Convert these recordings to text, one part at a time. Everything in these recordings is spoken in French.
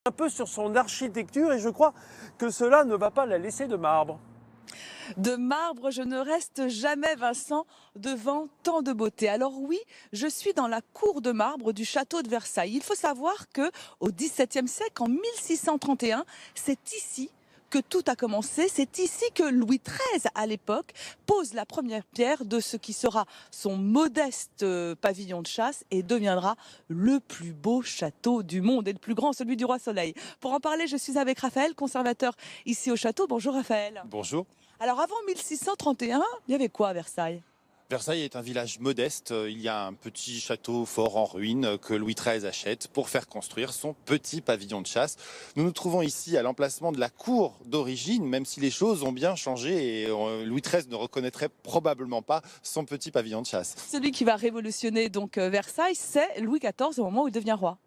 un peu sur son architecture et je crois que cela ne va pas la laisser de marbre. De marbre, je ne reste jamais, Vincent, devant tant de beauté. Alors oui, je suis dans la cour de marbre du château de Versailles. Il faut savoir que au XVIIe siècle, en 1631, c'est ici que tout a commencé. C'est ici que Louis XIII, à l'époque, pose la première pierre de ce qui sera son modeste pavillon de chasse et deviendra le plus beau château du monde et le plus grand, celui du Roi Soleil. Pour en parler, je suis avec Raphaël, conservateur ici au château. Bonjour Raphaël. Bonjour. Alors avant 1631, il y avait quoi à Versailles? Versailles est un village modeste. Il y a un petit château fort en ruine que Louis XIII achète pour faire construire son petit pavillon de chasse. Nous nous trouvons ici à l'emplacement de la cour d'origine, même si les choses ont bien changé et Louis XIII ne reconnaîtrait probablement pas son petit pavillon de chasse. Celui qui va révolutionner donc Versailles, c'est Louis XIV au moment où il devient roi.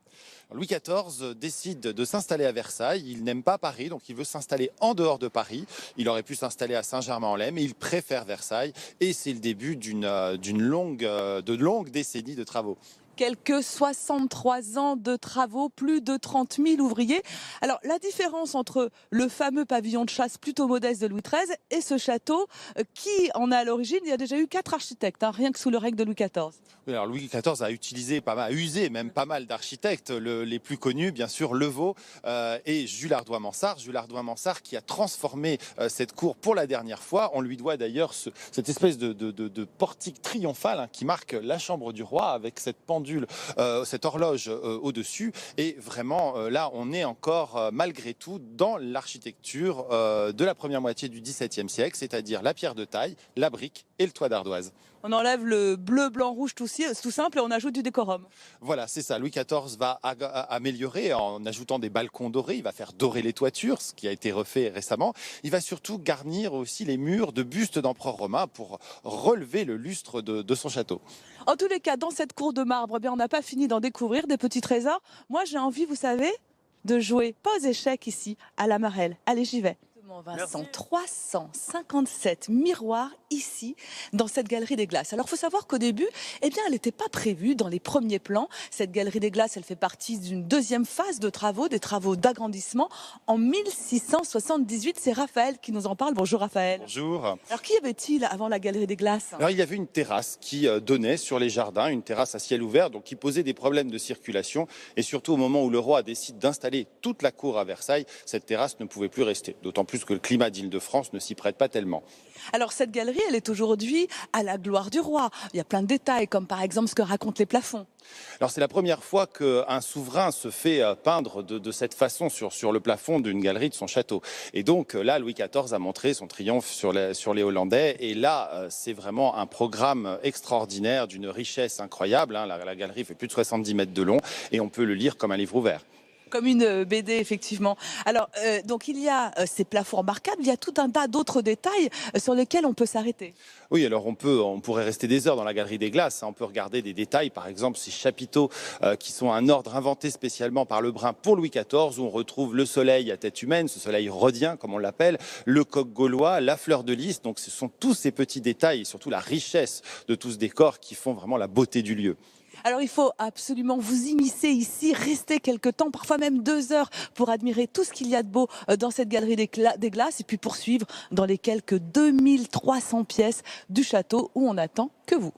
Louis XIV décide de s'installer à Versailles. Il n'aime pas Paris, donc il veut s'installer en dehors de Paris. Il aurait pu s'installer à Saint-Germain-en-Laye, mais il préfère Versailles. Et c'est le début de longues décennies de travaux. Quelques 63 ans de travaux, plus de 30 000 ouvriers. Alors la différence entre le fameux pavillon de chasse plutôt modeste de Louis XIII et ce château, qui en est à l'origine, il y a déjà eu 4 architectes, rien que sous le règne de Louis XIV. Oui, alors Louis XIV a usé même pas mal d'architectes, les plus connus bien sûr Levau et Jules Hardouin-Mansart. Jules Hardouin-Mansart qui a transformé cette cour pour la dernière fois. On lui doit d'ailleurs cette espèce de portique triomphal qui marque la chambre du roi avec cette pendule, cette horloge au-dessus. Et vraiment là on est encore malgré tout dans l'architecture de la première moitié du XVIIe siècle, c'est-à-dire la pierre de taille, la brique et le toit d'ardoise. On enlève le bleu, blanc, rouge tout simple et on ajoute du décorum. Voilà, c'est ça. Louis XIV va améliorer en ajoutant des balcons dorés. Il va faire dorer les toitures, ce qui a été refait récemment. Il va surtout garnir aussi les murs de bustes d'empereurs romains pour relever le lustre de son château. En tous les cas, dans cette cour de marbre, on n'a pas fini d'en découvrir des petits trésors. Moi, j'ai envie, vous savez, de jouer pas aux échecs ici, à la marelle. Allez, j'y vais. Vincent, Merci. 357 miroirs ici, dans cette galerie des glaces. Alors, il faut savoir qu'au début, elle n'était pas prévue dans les premiers plans. Cette galerie des glaces, elle fait partie d'une deuxième phase de travaux, des travaux d'agrandissement. En 1678, c'est Raphaël qui nous en parle. Bonjour Raphaël. Bonjour. Alors, qu'y avait-il avant la galerie des glaces? Alors, il y avait une terrasse qui donnait sur les jardins, une terrasse à ciel ouvert, donc qui posait des problèmes de circulation. Et surtout, au moment où le roi décide d'installer toute la cour à Versailles, cette terrasse ne pouvait plus rester. D'autant plus que le climat d'Île-de-France ne s'y prête pas tellement. Alors cette galerie, elle est aujourd'hui à la gloire du roi. Il y a plein de détails, comme par exemple ce que racontent les plafonds. Alors c'est la première fois qu'un souverain se fait peindre de cette façon sur le plafond d'une galerie de son château. Et donc là, Louis XIV a montré son triomphe sur les Hollandais. Et là, c'est vraiment un programme extraordinaire, d'une richesse incroyable. La galerie fait plus de 70 mètres de long et on peut le lire comme un livre ouvert. Comme une BD, effectivement. Alors, donc il y a ces plafonds remarquables, il y a tout un tas d'autres détails sur lesquels on peut s'arrêter. Oui, alors on pourrait rester des heures dans la galerie des glaces. On peut regarder des détails, par exemple ces chapiteaux qui sont un ordre inventé spécialement par Lebrun pour Louis XIV, où on retrouve le soleil à tête humaine, ce soleil rhodien comme on l'appelle, le coq gaulois, la fleur de lys. Donc ce sont tous ces petits détails et surtout la richesse de tout ce décor qui font vraiment la beauté du lieu. Alors il faut absolument vous immiscer ici, rester quelque temps, parfois même 2 heures, pour admirer tout ce qu'il y a de beau dans cette galerie des glaces et puis poursuivre dans les quelques 2300 pièces du château où on n'attend que vous.